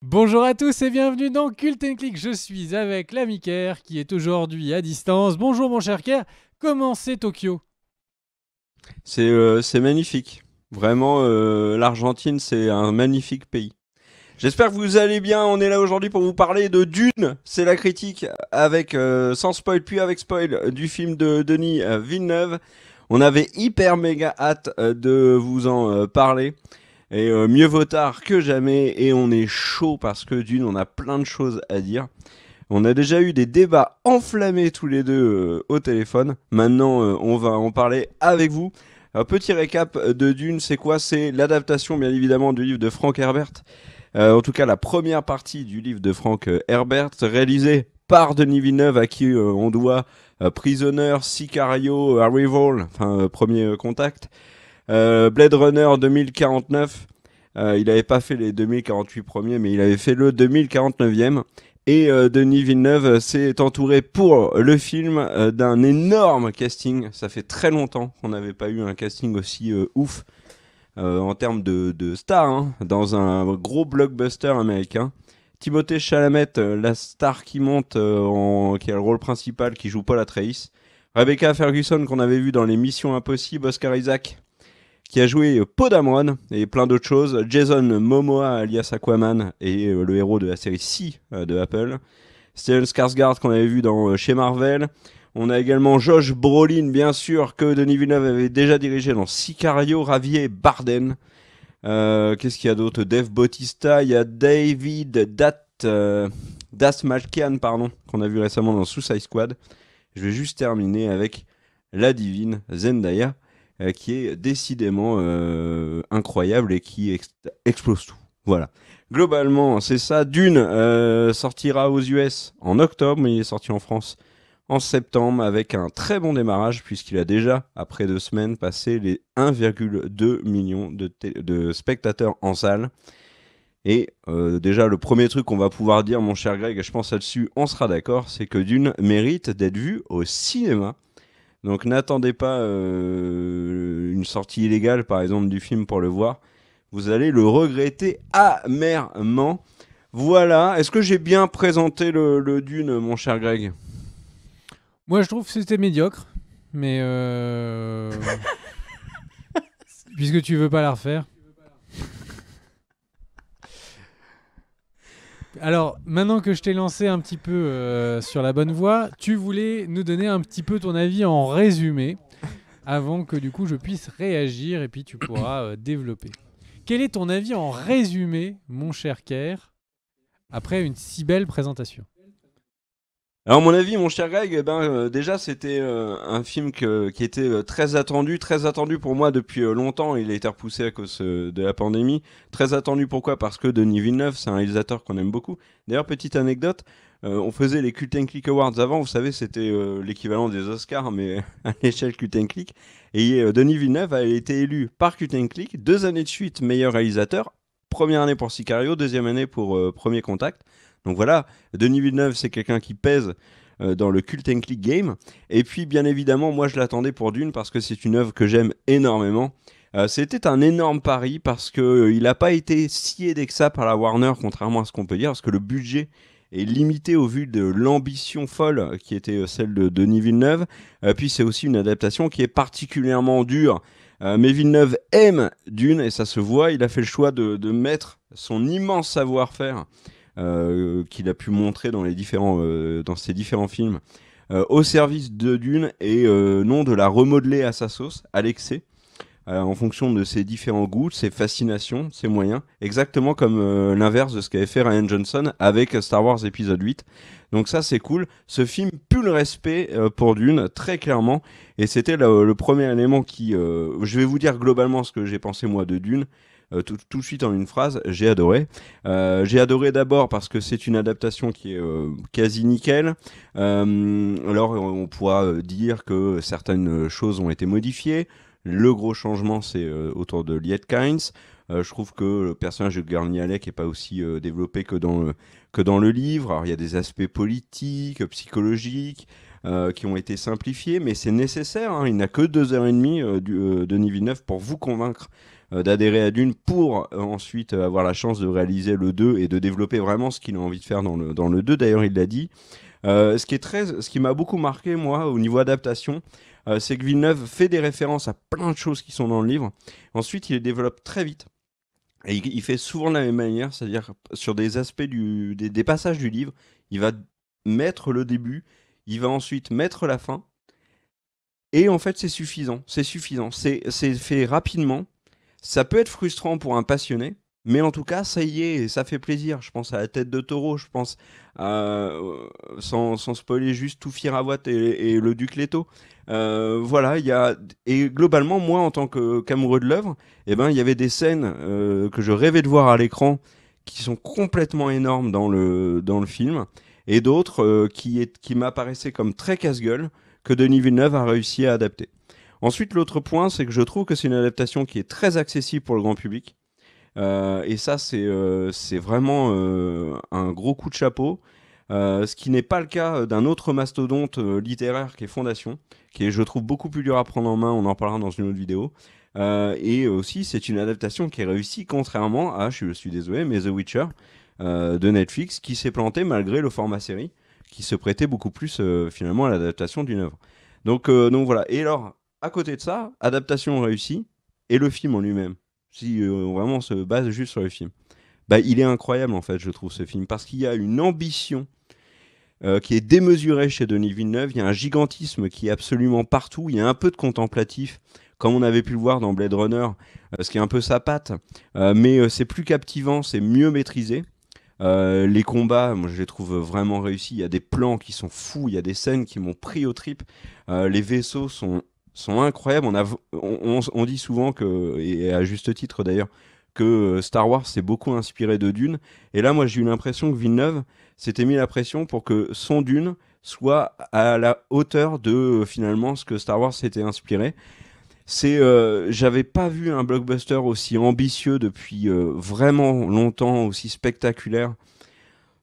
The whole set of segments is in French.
Bonjour à tous et bienvenue dans Cult & Click. Je suis avec l'ami Ker qui est aujourd'hui à distance. Bonjour mon cher Ker, comment c'est Tokyo? C'est magnifique. Vraiment, l'Argentine, c'est un magnifique pays. J'espère que vous allez bien. On est là aujourd'hui pour vous parler de Dune. C'est la critique avec, sans spoil, puis avec spoil, du film de Denis Villeneuve. On avait hyper méga hâte de vous en parler. Et mieux vaut tard que jamais. Et on est chaud parce que Dune, on a plein de choses à dire. On a déjà eu des débats enflammés tous les deux au téléphone. Maintenant, on va en parler avec vous. Un petit récap de Dune, c'est quoi? C'est l'adaptation, bien évidemment, du livre de Frank Herbert. En tout cas, la première partie du livre de Frank Herbert, réalisée par Denis Villeneuve, à qui on doit Prisoner, Sicario, Arrival, enfin, Premier Contact, Blade Runner 2049. Il n'avait pas fait les 2048 premiers, mais il avait fait le 2049e. Et Denis Villeneuve s'est entouré pour le film d'un énorme casting. Ça fait très longtemps qu'on n'avait pas eu un casting aussi ouf en termes de stars, hein, dans un gros blockbuster américain. Timothée Chalamet, la star qui monte, qui a le rôle principal, qui joue Paul Atreides. Rebecca Ferguson, qu'on avait vu dans les Missions Impossibles. Oscar Isaac, qui a joué Poe Dameron et plein d'autres choses. Jason Momoa alias Aquaman et le héros de la série C de Apple. Stellan Skarsgård qu'on avait vu dans chez Marvel. On a également Josh Brolin, bien sûr, que Denis Villeneuve avait déjà dirigé dans Sicario, Javier Bardem. Qu'est-ce qu'il y a d'autre? Dave Bautista, il y a David Dastmalchian, pardon, qu'on a vu récemment dans Suicide Squad. Je vais juste terminer avec la divine Zendaya, qui est décidément incroyable et qui explose tout. Voilà. Globalement, c'est ça. Dune sortira aux US en octobre, mais il est sorti en France en septembre avec un très bon démarrage puisqu'il a déjà, après 2 semaines, passé les 1,2 million de spectateurs en salle. Et déjà, le premier truc qu'on va pouvoir dire, mon cher Greg, et je pense là-dessus, on sera d'accord, c'est que Dune mérite d'être vu au cinéma. Donc n'attendez pas une sortie illégale, par exemple, du film pour le voir. Vous allez le regretter amèrement. Voilà. Est-ce que j'ai bien présenté le Dune, mon cher Greg? Moi je trouve que c'était médiocre, mais puisque tu veux pas la refaire. Alors maintenant que je t'ai lancé un petit peu sur la bonne voie, tu voulais nous donner un petit peu ton avis en résumé avant que du coup je puisse réagir et puis tu pourras développer. Quel est ton avis en résumé, mon cher Ker, après une si belle présentation? Alors, mon avis, mon cher Greg, déjà, c'était un film qui était très attendu pour moi depuis longtemps. Il a été repoussé à cause de la pandémie. Très attendu, pourquoi? Parce que Denis Villeneuve, c'est un réalisateur qu'on aime beaucoup. D'ailleurs, petite anecdote, on faisait les Cult and Click Awards avant, vous savez, c'était l'équivalent des Oscars, mais à l'échelle Cult and Click. Et Denis Villeneuve a été élu par Cult and Click 2 années de suite meilleur réalisateur. Première année pour Sicario, deuxième année pour Premier Contact. Donc voilà, Denis Villeneuve, c'est quelqu'un qui pèse dans le Cult and Click game. Et puis, bien évidemment, moi, je l'attendais pour Dune parce que c'est une œuvre que j'aime énormément. C'était un énorme pari parce qu'il n'a pas été si aidé que ça par la Warner, contrairement à ce qu'on peut dire, parce que le budget est limité au vu de l'ambition folle qui était celle de Denis Villeneuve. Puis c'est aussi une adaptation qui est particulièrement dure. Mais Villeneuve aime Dune et ça se voit. Il a fait le choix de mettre son immense savoir-faire qu'il a pu montrer dans ses différents films au service de Dune et non de la remodeler à sa sauce, à l'excès, en fonction de ses différents goûts, ses fascinations, ses moyens, exactement comme l'inverse de ce qu'avait fait Ryan Johnson avec Star Wars épisode 8. Donc ça c'est cool, ce film pue le respect pour Dune, très clairement, et c'était le premier élément qui... je vais vous dire globalement ce que j'ai pensé moi de Dune, tout de suite en une phrase, j'ai adoré. J'ai adoré d'abord parce que c'est une adaptation qui est quasi nickel. Alors on pourra dire que certaines choses ont été modifiées. Le gros changement, c'est autour de Liet Kynes. Je trouve que le personnage de Gurney Halleck n'est pas aussi développé que dans le livre. Alors il y a des aspects politiques, psychologiques, qui ont été simplifiés, mais c'est nécessaire, hein. Il n'a que 2 heures et demie, Denis Villeneuve, pour vous convaincre d'adhérer à Dune pour ensuite avoir la chance de réaliser le 2 et de développer vraiment ce qu'il a envie de faire dans le 2. D'ailleurs, il l'a dit. Ce qui m'a beaucoup marqué, moi, au niveau adaptation, c'est que Villeneuve fait des références à plein de choses qui sont dans le livre. Ensuite, il les développe très vite. Et il fait souvent de la même manière, c'est-à-dire sur des aspects des passages du livre, il va mettre le début, il va ensuite mettre la fin, et en fait c'est suffisant, c'est fait rapidement. Ça peut être frustrant pour un passionné, mais en tout cas ça y est, ça fait plaisir. Je pense à La Tête de Taureau, je pense sans spoiler juste Tout Firavot et le Duc Leto. Voilà, et globalement moi en tant qu'amoureux de l'œuvre, eh ben il y avait des scènes que je rêvais de voir à l'écran qui sont complètement énormes dans le film, et d'autres qui m'apparaissaient comme très casse-gueule que Denis Villeneuve a réussi à adapter. Ensuite, l'autre point, c'est que je trouve que c'est une adaptation qui est très accessible pour le grand public. Et ça, c'est vraiment un gros coup de chapeau. Ce qui n'est pas le cas d'un autre mastodonte littéraire qui est Fondation, qui est, je trouve, beaucoup plus dur à prendre en main. On en parlera dans une autre vidéo. Et aussi, c'est une adaptation qui est réussie, contrairement à, je suis désolé, mais The Witcher de Netflix, qui s'est planté malgré le format série, qui se prêtait beaucoup plus finalement à l'adaptation d'une œuvre. Donc voilà. Et alors, à côté de ça, adaptation réussie, et le film en lui-même, si vraiment on se base juste sur le film, bah, il est incroyable en fait, je trouve, ce film, parce qu'il y a une ambition qui est démesurée chez Denis Villeneuve, il y a un gigantisme qui est absolument partout, il y a un peu de contemplatif, comme on avait pu le voir dans Blade Runner, ce qui est un peu sa patte, mais c'est plus captivant, c'est mieux maîtrisé. Les combats, moi je les trouve vraiment réussis. Il y a des plans qui sont fous, il y a des scènes qui m'ont pris au trip. Les vaisseaux sont incroyables. On dit souvent que, et à juste titre d'ailleurs, que Star Wars s'est beaucoup inspiré de Dune. Et là, moi j'ai eu l'impression que Villeneuve s'était mis la pression pour que son Dune soit à la hauteur de finalement ce que Star Wars s'était inspiré. J'avais pas vu un blockbuster aussi ambitieux depuis vraiment longtemps, aussi spectaculaire.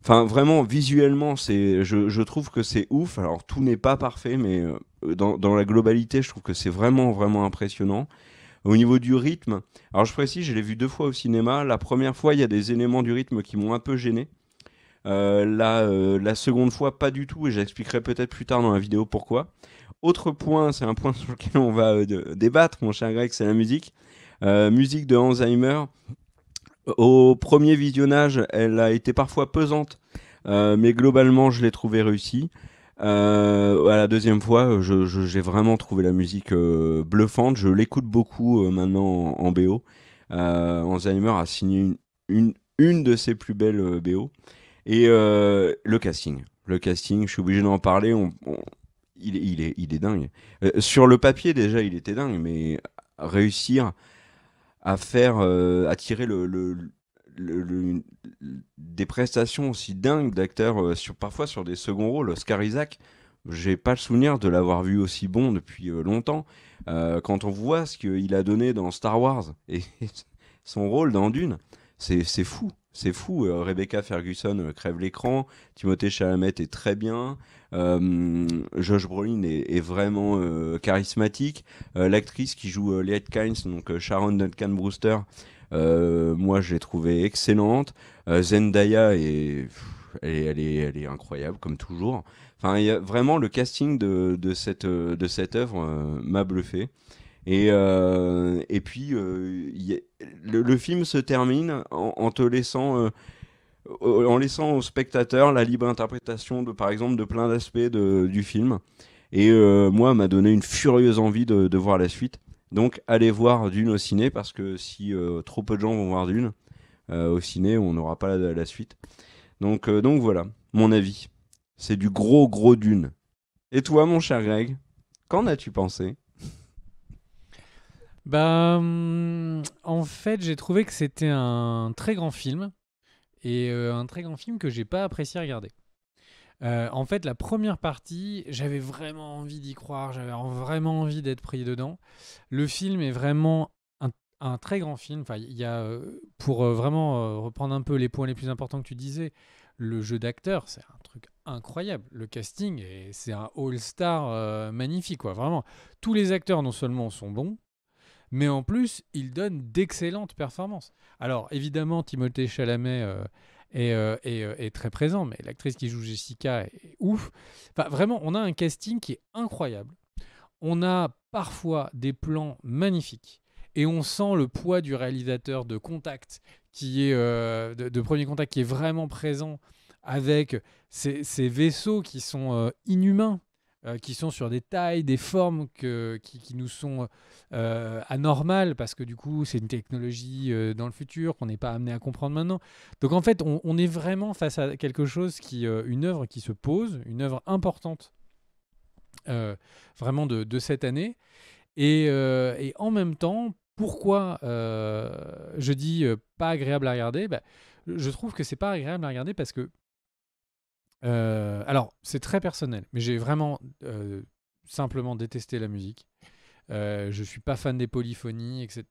Enfin, vraiment, visuellement, je trouve que c'est ouf. Alors, tout n'est pas parfait, mais dans la globalité, je trouve que c'est vraiment, vraiment impressionnant. Au niveau du rythme, alors je précise, je l'ai vu 2 fois au cinéma. La première fois, il y a des éléments du rythme qui m'ont un peu gêné. La seconde fois, pas du tout, et j'expliquerai peut-être plus tard dans la vidéo pourquoi. Autre point, c'est un point sur lequel on va débattre, mon cher Greg, c'est la musique. Musique de Hans Zimmer. Au premier visionnage, elle a été parfois pesante, mais globalement, je l'ai trouvée réussie. À la deuxième fois, j'ai vraiment trouvé la musique bluffante. Je l'écoute beaucoup maintenant en BO. Hans Zimmer a signé une de ses plus belles BO. Et le casting. Le casting, je suis obligé d'en parler. Il est dingue. Sur le papier, déjà, il était dingue, mais réussir à faire, à tirer des prestations aussi dingues d'acteurs, parfois sur des seconds rôles. Oscar Isaac, j'ai pas le souvenir de l'avoir vu aussi bon depuis longtemps. Quand on voit ce qu'il a donné dans Star Wars et son rôle dans Dune, c'est fou. C'est fou. Rebecca Ferguson crève l'écran. Timothée Chalamet est très bien. Josh Brolin est vraiment charismatique. L'actrice qui joue Liet Kynes, donc Sharon Duncan Brewster, moi je l'ai trouvée excellente. Zendaya elle est incroyable comme toujours. Enfin, vraiment le casting de cette œuvre m'a bluffé. Et puis, le film se termine en te laissant, en laissant au spectateur la libre interprétation, par exemple, de plein d'aspects du film. Et moi, m'a donné une furieuse envie de voir la suite. Donc, allez voir Dune au ciné, parce que si trop peu de gens vont voir Dune au ciné, on n'aura pas la suite. Donc voilà, mon avis. C'est du gros, gros Dune. Et toi, mon cher Greg, qu'en as-tu pensé? Bah, en fait, j'ai trouvé que c'était un très grand film et un très grand film que j'ai pas apprécié regarder. En fait, la première partie, j'avais vraiment envie d'y croire, j'avais vraiment envie d'être pris dedans. Le film est vraiment un très grand film. Enfin, il y a, pour vraiment reprendre un peu les points les plus importants que tu disais, le jeu d'acteur, c'est un truc incroyable. Le casting, c'est un all-star magnifique, quoi. Vraiment, tous les acteurs non seulement sont bons, mais en plus, il donne d'excellentes performances. Alors, évidemment, Timothée Chalamet est très présent, mais l'actrice qui joue Jessica est ouf. Enfin, vraiment, on a un casting qui est incroyable. On a parfois des plans magnifiques et on sent le poids du réalisateur de Contact, de Premier Contact, qui est vraiment présent avec ces vaisseaux qui sont inhumains, qui sont sur des tailles, des formes qui nous sont anormales parce que du coup c'est une technologie dans le futur qu'on n'est pas amené à comprendre maintenant. Donc en fait on est vraiment face à quelque chose une œuvre qui se pose, une œuvre importante vraiment de cette année. Et en même temps, pourquoi je dis pas agréable à regarder, je trouve que c'est pas agréable à regarder parce que alors, c'est très personnel, mais j'ai vraiment simplement détesté la musique. Je suis pas fan des polyphonies, etc.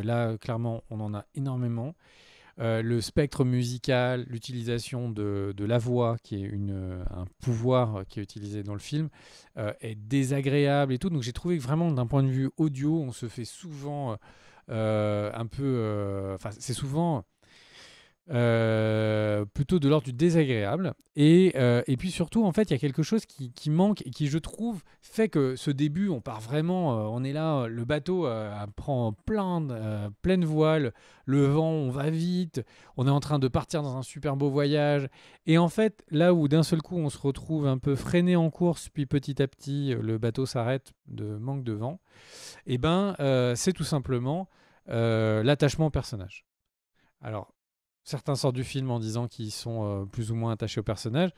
Là, clairement, on en a énormément. Le spectre musical, l'utilisation de la voix, qui est un pouvoir qui est utilisé dans le film, est désagréable et tout. Donc j'ai trouvé que vraiment, d'un point de vue audio, on se fait souvent un peu... Enfin, c'est souvent plutôt de l'ordre du désagréable. Et puis surtout, en fait, il y a quelque chose qui manque et qui, je trouve, fait que ce début, on part vraiment, on est là, le bateau prend pleine voile, le vent, on va vite, on est en train de partir dans un super beau voyage. Et en fait, là où d'un seul coup, on se retrouve un peu freiné en course, puis petit à petit, le bateau s'arrête de manque de vent, et c'est tout simplement l'attachement au personnage. Alors, certains sortent du film en disant qu'ils sont plus ou moins attachés au personnage.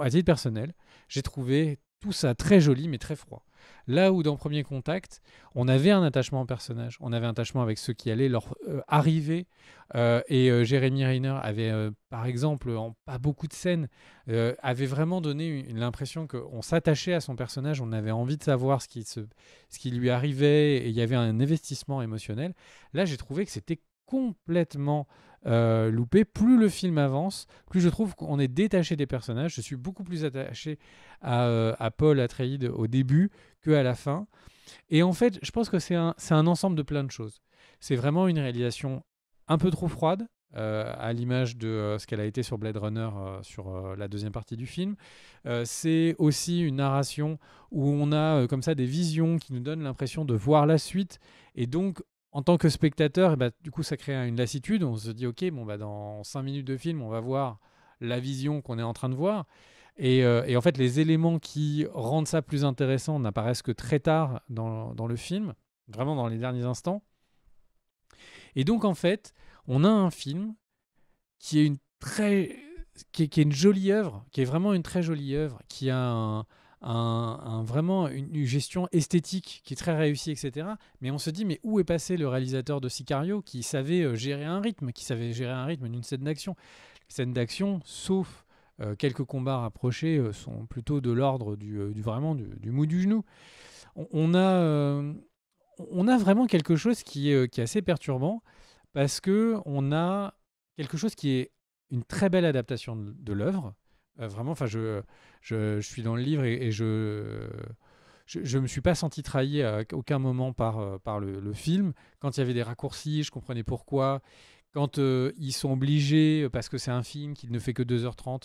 À titre personnel, j'ai trouvé tout ça très joli mais très froid. Là où dans Premier Contact, on avait un attachement au personnage, on avait un attachement avec ceux qui allaient leur arriver. Jérémy Renner avait, par exemple, en pas beaucoup de scènes, avait vraiment donné l'impression qu'on s'attachait à son personnage, on avait envie de savoir ce qui lui arrivait, et il y avait un investissement émotionnel. Là, j'ai trouvé que c'était complètement loupé. Plus le film avance, plus je trouve qu'on est détaché des personnages. Je suis beaucoup plus attaché à Paul Atreides au début qu'à la fin. Et en fait, je pense que c'est un ensemble de plein de choses. C'est vraiment une réalisation un peu trop froide, à l'image de ce qu'elle a été sur Blade Runner, sur la deuxième partie du film. C'est aussi une narration où on a comme ça des visions qui nous donnent l'impression de voir la suite. Et donc, en tant que spectateur, du coup, ça crée une lassitude. On se dit, ok, dans 5 minutes de film, on va voir la vision qu'on est en train de voir. Et en fait, les éléments qui rendent ça plus intéressant n'apparaissent que très tard dans le film, vraiment dans les derniers instants. Et donc, en fait, on a un film qui est qui est une jolie œuvre, qui est vraiment une très jolie œuvre, qui a vraiment une gestion esthétique qui est très réussie, etc. Mais on se dit, mais où est passé le réalisateur de Sicario qui savait gérer un rythme, d'une scène d'action? Les scènes d'action, sauf quelques combats rapprochés, sont plutôt de l'ordre du mou du genou. On a vraiment quelque chose qui est assez perturbant parce que on a quelque chose qui est une très belle adaptation de l'œuvre. Vraiment, enfin, je suis dans le livre et je me suis pas senti trahi à aucun moment par le film. Quand il y avait des raccourcis, je comprenais pourquoi. Quand ils sont obligés, parce que c'est un film qui ne fait que 2h30,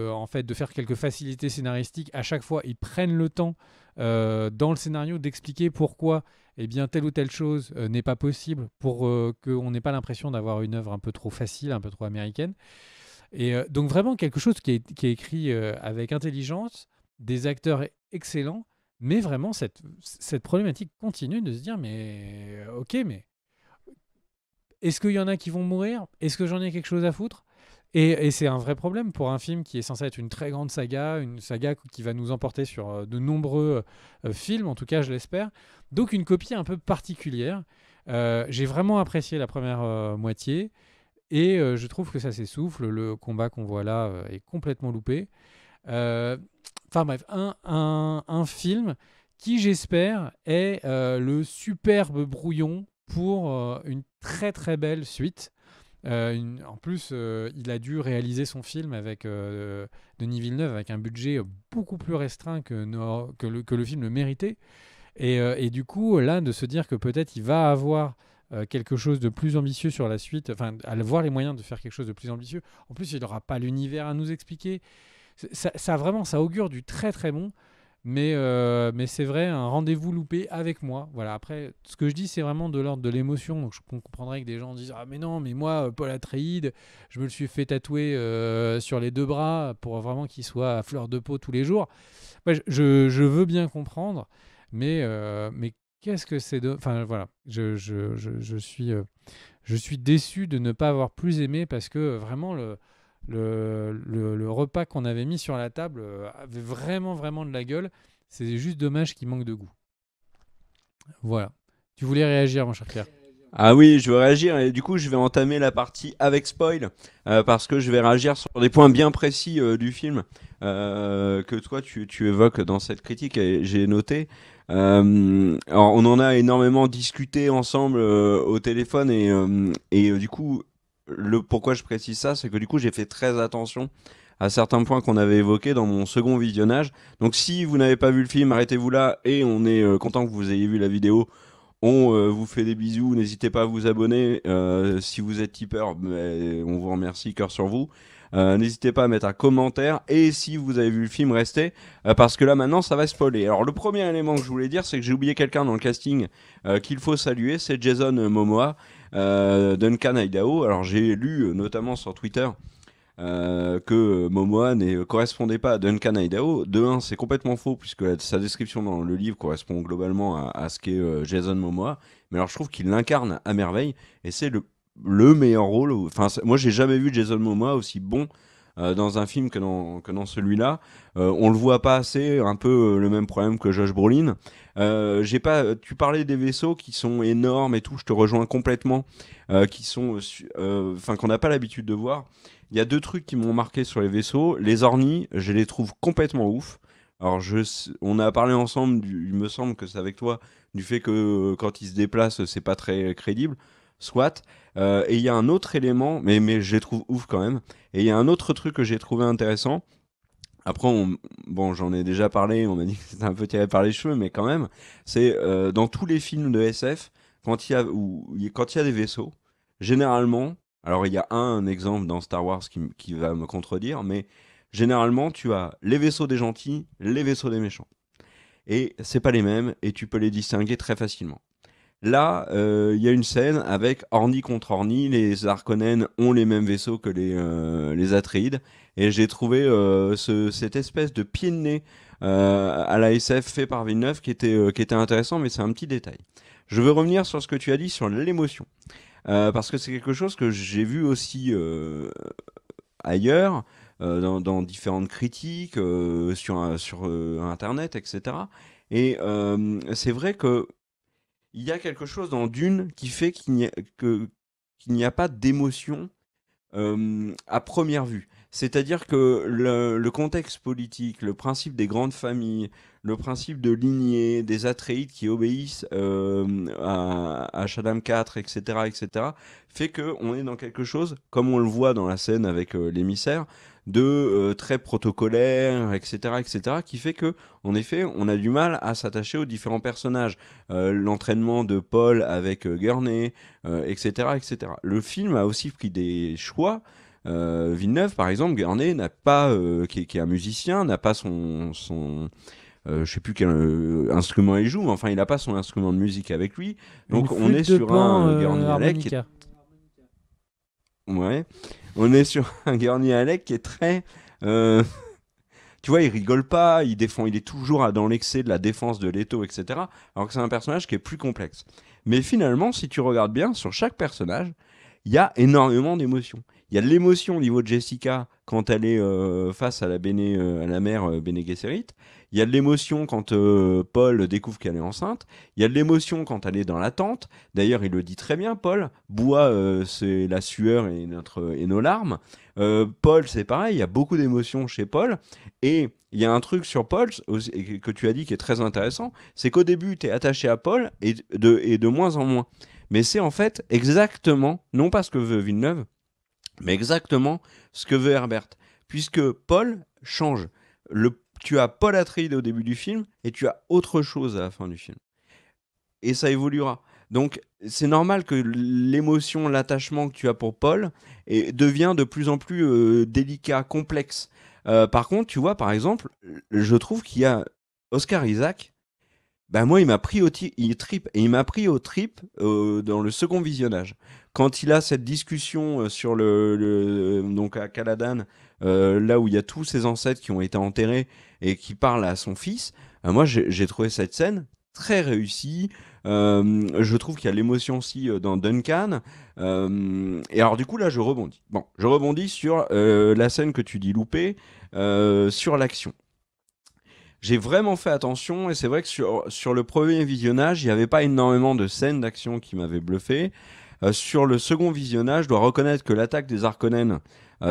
en fait, de faire quelques facilités scénaristiques, à chaque fois, ils prennent le temps dans le scénario d'expliquer pourquoi telle ou telle chose n'est pas possible pour qu'on n'ait pas l'impression d'avoir une œuvre un peu trop facile, un peu trop américaine. Et donc vraiment quelque chose qui est écrit avec intelligence, des acteurs excellents, mais vraiment cette problématique continue de se dire, mais ok, mais est-ce qu'il y en a qui vont mourir? Est-ce que j'en ai quelque chose à foutre? Et c'est un vrai problème pour un film qui est censé être une très grande saga, une saga qui va nous emporter sur de nombreux films, en tout cas je l'espère. Donc une copie un peu particulière. J'ai vraiment apprécié la première moitié et je trouve que ça s'essouffle. Le combat qu'on voit là est complètement loupé. Enfin bref, un film qui j'espère est le superbe brouillon pour une très très belle suite. En plus, il a dû réaliser son film avec Denis Villeneuve avec un budget beaucoup plus restreint que le film le méritait. Et du coup, là, de se dire que peut-être il va avoir quelque chose de plus ambitieux sur la suite, enfin, avoir les moyens de faire quelque chose de plus ambitieux. En plus, il n'aura pas l'univers à nous expliquer. Ça, vraiment, ça augure du très très bon. Mais c'est vrai, un rendez-vous loupé avec moi. Voilà. Après, ce que je dis, c'est vraiment de l'ordre de l'émotion. Donc, je comprendrais que des gens disent ah mais non, mais moi, Paul Atreides, je me le suis fait tatouer sur les 2 bras pour vraiment qu'il soit à fleur de peau tous les jours. Ouais, je veux bien comprendre, mais qu'est-ce que c'est de... Enfin voilà, je suis déçu de ne pas avoir plus aimé parce que vraiment le repas qu'on avait mis sur la table avait vraiment vraiment de la gueule. C'est juste dommage qu'il manque de goût. Voilà. Tu voulais réagir, mon cher Pierre? Ah oui, je veux réagir et du coup je vais entamer la partie avec spoil parce que je vais réagir sur des points bien précis du film que toi tu évoques dans cette critique et j'ai noté. Alors on en a énormément discuté ensemble au téléphone et du coup le pourquoi je précise ça, c'est que du coup j'ai fait très attention à certains points qu'on avait évoqués dans mon second visionnage. Donc si vous n'avez pas vu le film, arrêtez-vous là et on est content que vous ayez vu la vidéo. On vous fait des bisous, n'hésitez pas à vous abonner. Si vous êtes tipeur, on vous remercie, cœur sur vous. N'hésitez pas à mettre un commentaire. Et si vous avez vu le film, restez. Parce que là maintenant, ça va spoiler. Alors le premier élément que je voulais dire, c'est que j'ai oublié quelqu'un dans le casting qu'il faut saluer. C'est Jason Momoa, Duncan Idaho. Alors j'ai lu notamment sur Twitter que Momoa ne correspondait pas à Duncan Idaho. De un, c'est complètement faux puisque sa description dans le livre correspond globalement à ce qu'est Jason Momoa. Mais alors je trouve qu'il l'incarne à merveille et c'est le meilleur rôle. Enfin, moi j'ai jamais vu Jason Momoa aussi bon dans un film que dans celui-là. On le voit pas assez, un peu le même problème que Josh Brolin. J'ai pas, tu parlais des vaisseaux qui sont énormes et tout, je te rejoins complètement, qui sont, enfin qu'on n'a pas l'habitude de voir. Il y a deux trucs qui m'ont marqué sur les vaisseaux. Les ornis, je les trouve complètement ouf. Alors, on a parlé ensemble, il me semble que c'est avec toi, du fait que quand ils se déplacent, c'est pas très crédible. Soit. Et il y a un autre élément, mais je les trouve ouf quand même. Et il y a un autre truc que j'ai trouvé intéressant. Après, bon, j'en ai déjà parlé, on m'a dit que c'était un peu tiré par les cheveux, mais quand même, c'est dans tous les films de SF, quand il y a des vaisseaux, généralement, alors il y a un exemple dans Star Wars qui va me contredire, mais généralement, tu as les vaisseaux des gentils, les vaisseaux des méchants. Et c'est pas les mêmes, et tu peux les distinguer très facilement. Là, il y a une scène avec Orni contre Orni. Les Harkonnen ont les mêmes vaisseaux que les Atreides. Et j'ai trouvé cette espèce de pied de nez à la SF fait par Villeneuve qui était intéressant, mais c'est un petit détail. Je veux revenir sur ce que tu as dit sur l'émotion. Parce que c'est quelque chose que j'ai vu aussi ailleurs, dans différentes critiques, sur Internet, etc. Et c'est vrai que il y a quelque chose dans Dune qui fait qu'il n'y a pas d'émotion à première vue. C'est-à-dire que le contexte politique, le principe des grandes familles, le principe de lignée, des Atreides qui obéissent à Shaddam IV, etc., etc., fait qu'on est dans quelque chose, comme on le voit dans la scène avec l'émissaire, de très protocolaire, etc., etc., qui fait que, en effet, on a du mal à s'attacher aux différents personnages. L'entraînement de Paul avec Gurney, etc., etc. Le film a aussi pris des choix. Villeneuve, par exemple, Gurney n'a pas, qui est un musicien, n'a pas je sais plus quel instrument il joue, mais enfin, il n'a pas son instrument de musique avec lui. Donc, on est sur un Gurney Halleck qui est... Ouais. On est sur un Gurney Halleck qui est très... tu vois, il rigole pas, il est toujours dans l'excès de la défense de Leto, etc. Alors que c'est un personnage qui est plus complexe. Mais finalement, si tu regardes bien, sur chaque personnage, il y a énormément d'émotions. Il y a de l'émotion au niveau de Jessica quand elle est face à à la mère Bene Gesserit. Il y a de l'émotion quand Paul découvre qu'elle est enceinte. Il y a de l'émotion quand elle est dans la tente. D'ailleurs, il le dit très bien, Paul. Bois, c'est la sueur et nos larmes. Paul, c'est pareil. Il y a beaucoup d'émotions chez Paul. Et il y a un truc sur Paul que tu as dit qui est très intéressant. C'est qu'au début, tu es attaché à Paul et de moins en moins. Mais c'est en fait exactement, non pas ce que veut Villeneuve, mais exactement ce que veut Herbert. Puisque Paul change. Tu as Paul Atreides au début du film et tu as autre chose à la fin du film. et ça évoluera. Donc, c'est normal que l'émotion, l'attachement que tu as pour Paul devient de plus en plus délicat, complexe. Par contre, tu vois, par exemple, je trouve qu'il y a Oscar Isaac. Ben moi, il m'a pris trip et il m'a pris au trip dans le second visionnage. Quand il a cette discussion sur donc à Caladan, là où il y a tous ses ancêtres qui ont été enterrés et qui parle à son fils, moi j'ai trouvé cette scène très réussie. Je trouve qu'il y a l'émotion aussi dans Duncan. Et alors du coup là, je rebondis. Bon, je rebondis sur la scène que tu dis loupée, sur l'action. J'ai vraiment fait attention et c'est vrai que sur le premier visionnage, il n'y avait pas énormément de scènes d'action qui m'avaient bluffé. Sur le second visionnage, je dois reconnaître que l'attaque des Harkonnen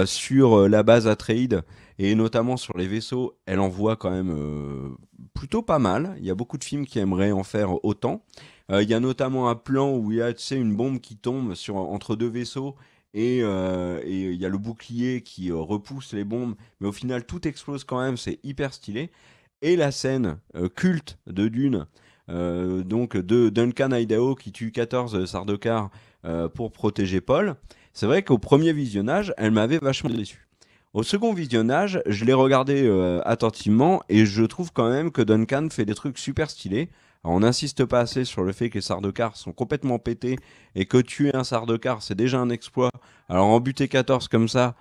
sur la base Atreide et notamment sur les vaisseaux, elle envoie quand même plutôt pas mal. Il y a beaucoup de films qui aimeraient en faire autant. Il y a notamment un plan où il y a, tu sais, une bombe qui tombe entre deux vaisseaux et il y a le bouclier qui repousse les bombes, mais au final tout explose quand même, c'est hyper stylé. Et la scène culte de Dune, donc de Duncan Idaho qui tue 14 Sardaukar pour protéger Paul, c'est vrai qu'au premier visionnage, elle m'avait vachement déçu. Au second visionnage, je l'ai regardé attentivement et je trouve quand même que Duncan fait des trucs super stylés. Alors, on n'insiste pas assez sur le fait que les Sardaukar sont complètement pétés et que tuer un Sardaukar, c'est déjà un exploit. Alors en buter 14 comme ça,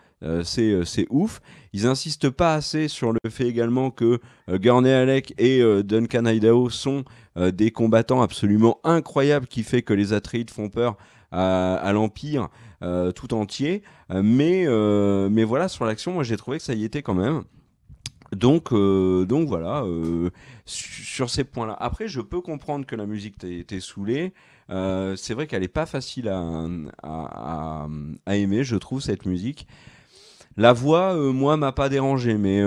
c'est ouf. Ils insistent pas assez sur le fait également que Gurney Halleck et Duncan Idaho sont des combattants absolument incroyables qui fait que les Atreides font peur à l'Empire tout entier. Mais voilà, sur l'action, moi j'ai trouvé que ça y était quand même. Donc voilà, sur ces points-là. Après, je peux comprendre que la musique t'ait saoulé. C'est vrai qu'elle est pas facile à aimer, je trouve, cette musique. La voix, moi, m'a pas dérangé, mais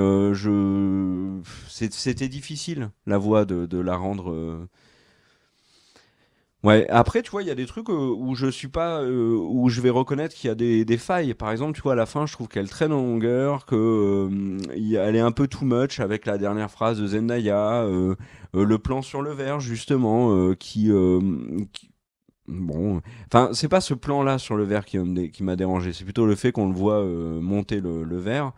c'était difficile, la voix, de la rendre. Ouais, après, tu vois, il y a des trucs où je suis pas, où je vais reconnaître qu'il y a des failles. Par exemple, tu vois, à la fin, je trouve qu'elle traîne en longueur, que elle est un peu too much avec la dernière phrase de Zendaya, le plan sur le verre, justement, bon, enfin, c'est pas ce plan-là sur le verre qui m'a dérangé, c'est plutôt le fait qu'on le voit monter le verre,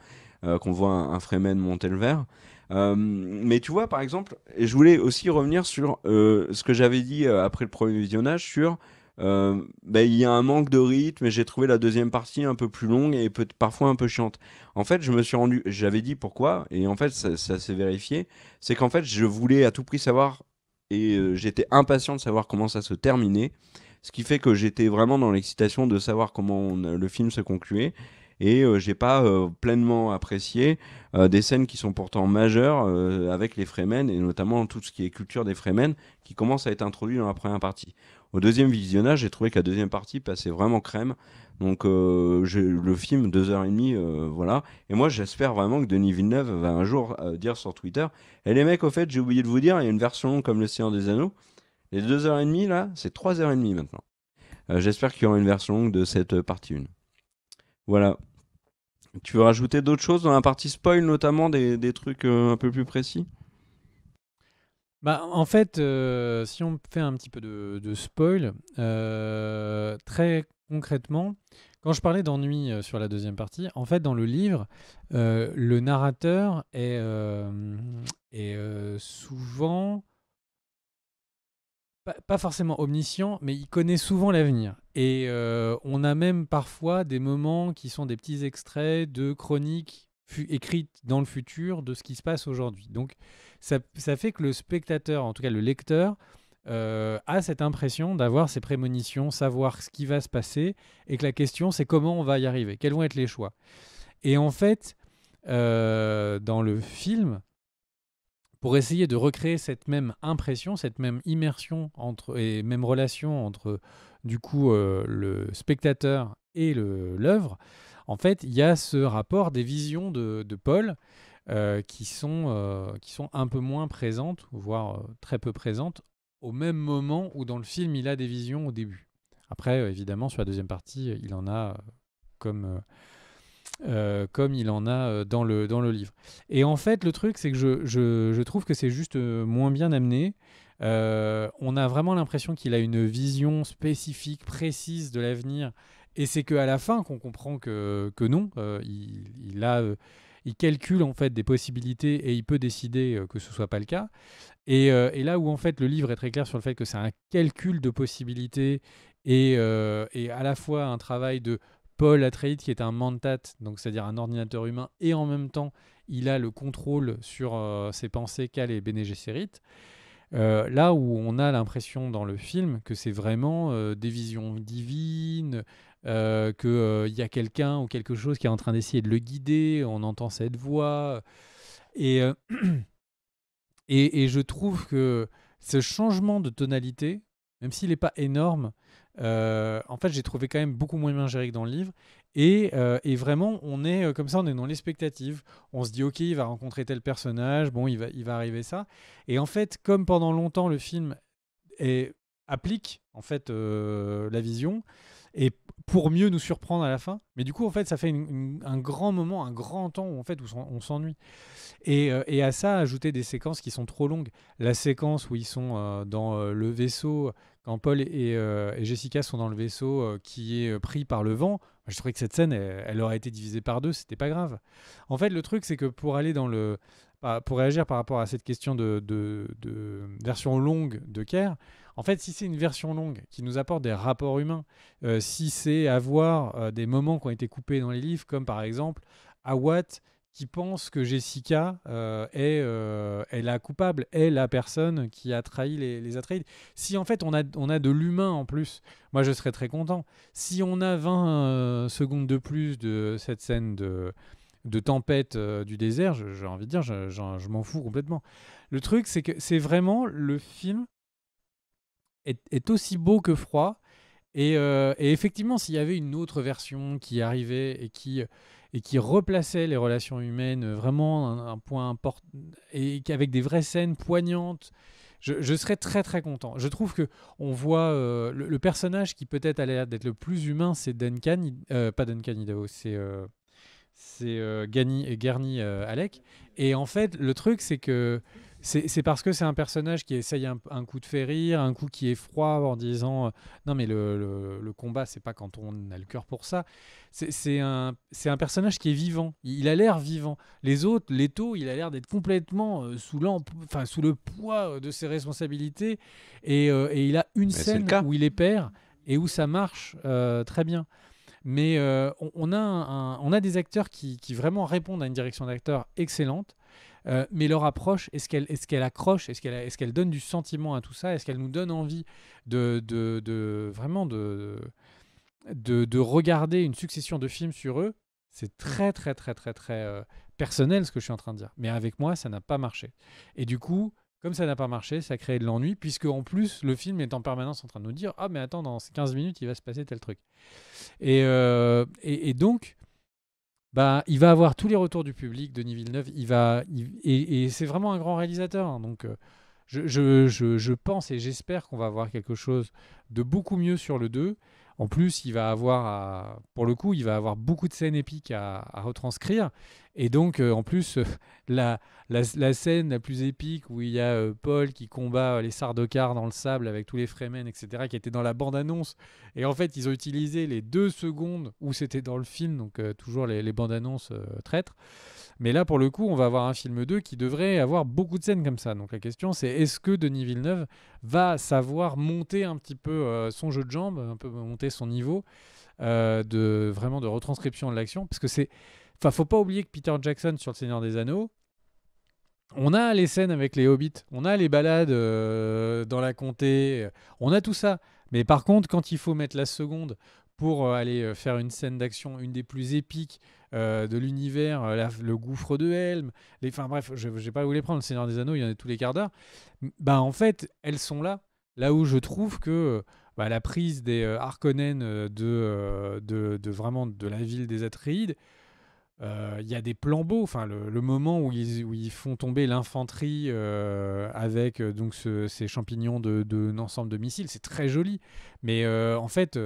qu'on voit un Fremen monter le verre. Mais tu vois, par exemple, et je voulais aussi revenir sur ce que j'avais dit après le premier visionnage sur ben, il y a un manque de rythme et j'ai trouvé la deuxième partie un peu plus longue et parfois un peu chiante. En fait, j'avais dit pourquoi, et en fait, ça s'est vérifié, c'est qu'en fait, je voulais à tout prix savoir et j'étais impatient de savoir comment ça se terminait. Ce qui fait que j'étais vraiment dans l'excitation de savoir comment le film se concluait. Et j'ai pas pleinement apprécié des scènes qui sont pourtant majeures avec les Fremen, et notamment tout ce qui est culture des Fremen, qui commence à être introduit dans la première partie. Au deuxième visionnage, j'ai trouvé que la deuxième partie passait vraiment crème. Donc le film, 2h30, voilà. Et moi, j'espère vraiment que Denis Villeneuve va un jour dire sur Twitter, «Eh les mecs, au fait, j'ai oublié de vous dire, il y a une version longue comme Le Seigneur des Anneaux. Les 2h30, là, c'est 3h30 maintenant. J'espère qu'il y aura une version longue de cette partie 1. Voilà. Tu veux rajouter d'autres choses dans la partie spoil, notamment des trucs un peu plus précis? Bah, en fait, si on fait un petit peu de spoil, très concrètement, quand je parlais d'ennui sur la deuxième partie, en fait, dans le livre, le narrateur est souvent pas forcément omniscient, mais il connaît souvent l'avenir. Et on a même parfois des moments qui sont des petits extraits de chroniques écrites dans le futur de ce qui se passe aujourd'hui. Donc ça fait que le spectateur, en tout cas le lecteur, a cette impression d'avoir ces prémonitions, savoir ce qui va se passer, et que la question c'est comment on va y arriver, quels vont être les choix. Et en fait, dans le film, pour essayer de recréer cette même impression, cette même immersion et même relation entre du coup le spectateur et l'œuvre, en fait, il y a ce rapport des visions de Paul qui sont un peu moins présentes, voire très peu présentes, au même moment où dans le film, il a des visions au début. Après, évidemment, sur la deuxième partie, il en a comme il en a dans le livre. Et en fait, le truc, c'est que je trouve que c'est juste moins bien amené. On a vraiment l'impression qu'il a une vision spécifique, précise de l'avenir. Et c'est qu'à la fin qu'on comprend que non. Il calcule en fait des possibilités et il peut décider que ce soit pas le cas. Et là où en fait le livre est très clair sur le fait que c'est un calcul de possibilités et à la fois un travail de Paul Atreides qui est un mentat, donc c'est-à-dire un ordinateur humain, et en même temps il a le contrôle sur ses pensées qu'a les Bene Gesserit. Là où on a l'impression dans le film que c'est vraiment des visions divines, qu'il y a quelqu'un ou quelque chose qui est en train d'essayer de le guider, on entend cette voix. Et, euh, et je trouve que ce changement de tonalité, même s'il n'est pas énorme, en fait, j'ai trouvé quand même beaucoup moins bien géré que dans le livre. Et vraiment, on est comme ça, on est dans l'expectative. On se dit, ok, il va rencontrer tel personnage, bon, il va arriver ça. Et en fait, comme pendant longtemps, le film applique en fait la vision et pour mieux nous surprendre à la fin. Mais du coup, en fait, ça fait un grand moment, un grand temps où, en fait, où on s'ennuie. Et à ça, ajouter des séquences qui sont trop longues. La séquence où ils sont dans le vaisseau, quand Paul et Jessica sont dans le vaisseau qui est pris par le vent, je trouvais que cette scène, elle aurait été divisée par deux, c'était pas grave. En fait, le truc, c'est que pour réagir par rapport à cette question de version longue de Kerr, en fait, si c'est une version longue qui nous apporte des rapports humains, si c'est avoir des moments qui ont été coupés dans les livres, comme par exemple Awat qui pense que Jessica est la coupable, est la personne qui a trahi les Atreides. Si en fait on a de l'humain en plus, moi je serais très content. Si on a 20 secondes de plus de cette scène de tempête du désert, j'ai envie de dire, je m'en fous complètement. Le truc, c'est que c'est vraiment le film est aussi beau que froid. Et effectivement, s'il y avait une autre version qui arrivait et qui replaçait les relations humaines vraiment un point important et avec des vraies scènes poignantes, je serais très très content. Je trouve que on voit le personnage qui peut-être a l'air d'être le plus humain, c'est Duncan, pas Duncan Idaho, c'est Gurney Halleck. Et en fait, le truc, c'est que c'est parce que c'est un personnage qui essaye un coup de faire rire, un coup qui est froid en disant non, mais le combat, c'est pas quand on a le cœur pour ça. C'est un personnage qui est vivant. Il a l'air vivant. Les autres, Leto, il a l'air d'être complètement sous le poids de ses responsabilités. Et il a une Mais c'est le scène cas. où il est père et où ça marche très bien. Mais on a des acteurs qui vraiment répondent à une direction d'acteur excellente. Mais leur approche, est-ce qu'elle accroche, est-ce qu'elle donne du sentiment à tout ça, est-ce qu'elle nous donne envie vraiment de regarder une succession de films sur eux? C'est très très très très très personnel ce que je suis en train de dire. Mais avec moi, ça n'a pas marché. Et du coup, comme ça n'a pas marché, ça crée de l'ennui, puisque en plus, le film est en permanence en train de nous dire ah mais attends, dans ces 15 minutes, il va se passer tel truc. Et donc, bah, il va avoir tous les retours du public, Denis Villeneuve. Et c'est vraiment un grand réalisateur, hein. Donc, je pense et j'espère qu'on va avoir quelque chose de beaucoup mieux sur le 2. En plus, pour le coup, il va avoir beaucoup de scènes épiques à retranscrire. Et donc, en plus, la scène la plus épique où il y a Paul qui combat les Sardaukar dans le sable avec tous les Fremen, etc., qui était dans la bande-annonce. Et en fait, ils ont utilisé les 2 secondes où c'était dans le film, donc toujours les bandes-annonces traîtres. Mais là, pour le coup, on va avoir un film 2 qui devrait avoir beaucoup de scènes comme ça. Donc la question, c'est est-ce que Denis Villeneuve va savoir monter un petit peu son jeu de jambes, un peu monter son niveau vraiment de retranscription de l'action? Parce que faut pas oublier que Peter Jackson, sur Le Seigneur des Anneaux, on a les scènes avec les hobbits, on a les balades dans la comté, on a tout ça. Mais par contre, quand il faut mettre la seconde pour aller faire une scène d'action, une des plus épiques de l'univers, le gouffre de Helm, enfin bref, je vais pas vous les prendre, Le Seigneur des Anneaux, il y en a tous les quarts d'heure. Bah en fait, elles sont là. Là où je trouve que la prise des Harkonnen vraiment de la ville des Atreides, il y a des plans beaux, enfin le moment où ils font tomber l'infanterie avec donc ces champignons d'un ensemble de missiles, c'est très joli. Mais en fait,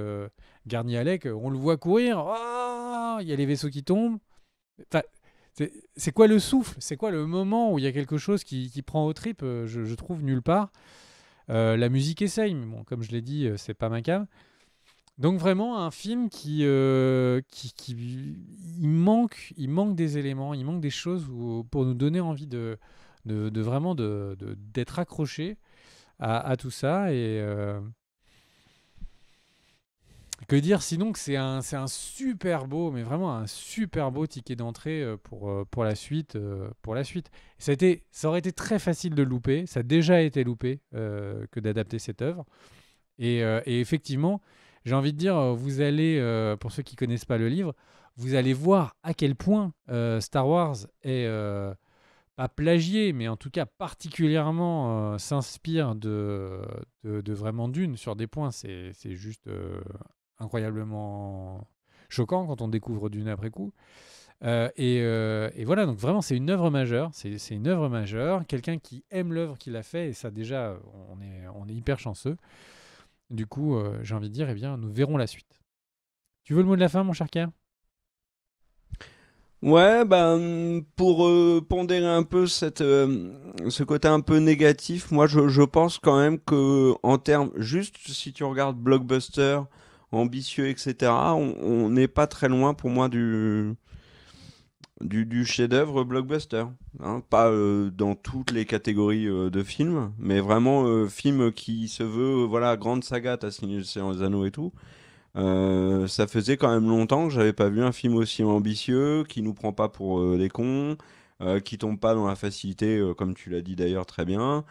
Gurney Halleck, on le voit courir, ah, il y a les vaisseaux qui tombent. Enfin, c'est quoi le souffle? C'est quoi le moment où il y a quelque chose qui prend aux tripes? Je trouve nulle part. La musique essaye, mais bon, comme je l'ai dit, c'est pas ma came. Donc vraiment un film il manque des éléments, il manque des choses pour nous donner envie de vraiment d'être accroché à tout ça. Et que dire sinon que c'est un super beau, mais vraiment un super beau ticket d'entrée pour la suite. Pour la suite. Ça aurait été très facile de louper, ça a déjà été loupé que d'adapter cette œuvre. Et effectivement, j'ai envie de dire, vous allez, pour ceux qui connaissent pas le livre, vous allez voir à quel point Star Wars est pas plagié, mais en tout cas particulièrement s'inspire de vraiment Dune sur des points. C'est juste incroyablement choquant quand on découvre Dune après coup. Et voilà, donc vraiment, c'est une œuvre majeure. C'est une œuvre majeure. Quelqu'un qui aime l'œuvre qu'il a fait, et ça déjà, on est hyper chanceux. Du coup, j'ai envie de dire, eh bien, nous verrons la suite. Tu veux le mot de la fin, mon cher Kerr? Ouais, pour pondérer un peu ce côté un peu négatif, moi je pense quand même que en termes, juste si tu regardes blockbuster, ambitieux, etc., on n'est pas très loin pour moi du chef-d'œuvre blockbuster. Hein. Pas dans toutes les catégories de films, mais vraiment film qui se veut, voilà, grande saga, t'as signé le Seigneur des Anneaux et tout. Ça faisait quand même longtemps que j'avais pas vu un film aussi ambitieux, qui nous prend pas pour des cons, qui tombe pas dans la facilité, comme tu l'as dit d'ailleurs très bien,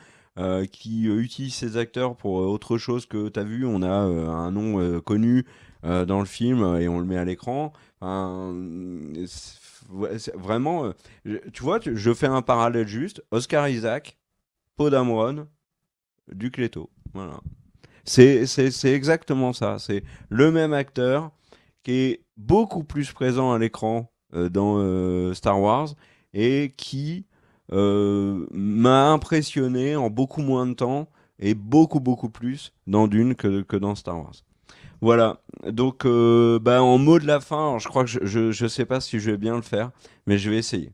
qui utilise ses acteurs pour autre chose que t'as vu. On a un nom connu dans le film et on le met à l'écran. Enfin, vraiment, tu vois, je fais un parallèle juste. Oscar Isaac, Poe Dameron, Duc Leto. Voilà. C'est exactement ça. C'est le même acteur qui est beaucoup plus présent à l'écran dans Star Wars et qui m'a impressionné en beaucoup moins de temps et beaucoup plus dans Dune que dans Star Wars. Voilà. Donc, en mot de la fin, alors je crois que je sais pas si je vais bien le faire, mais je vais essayer.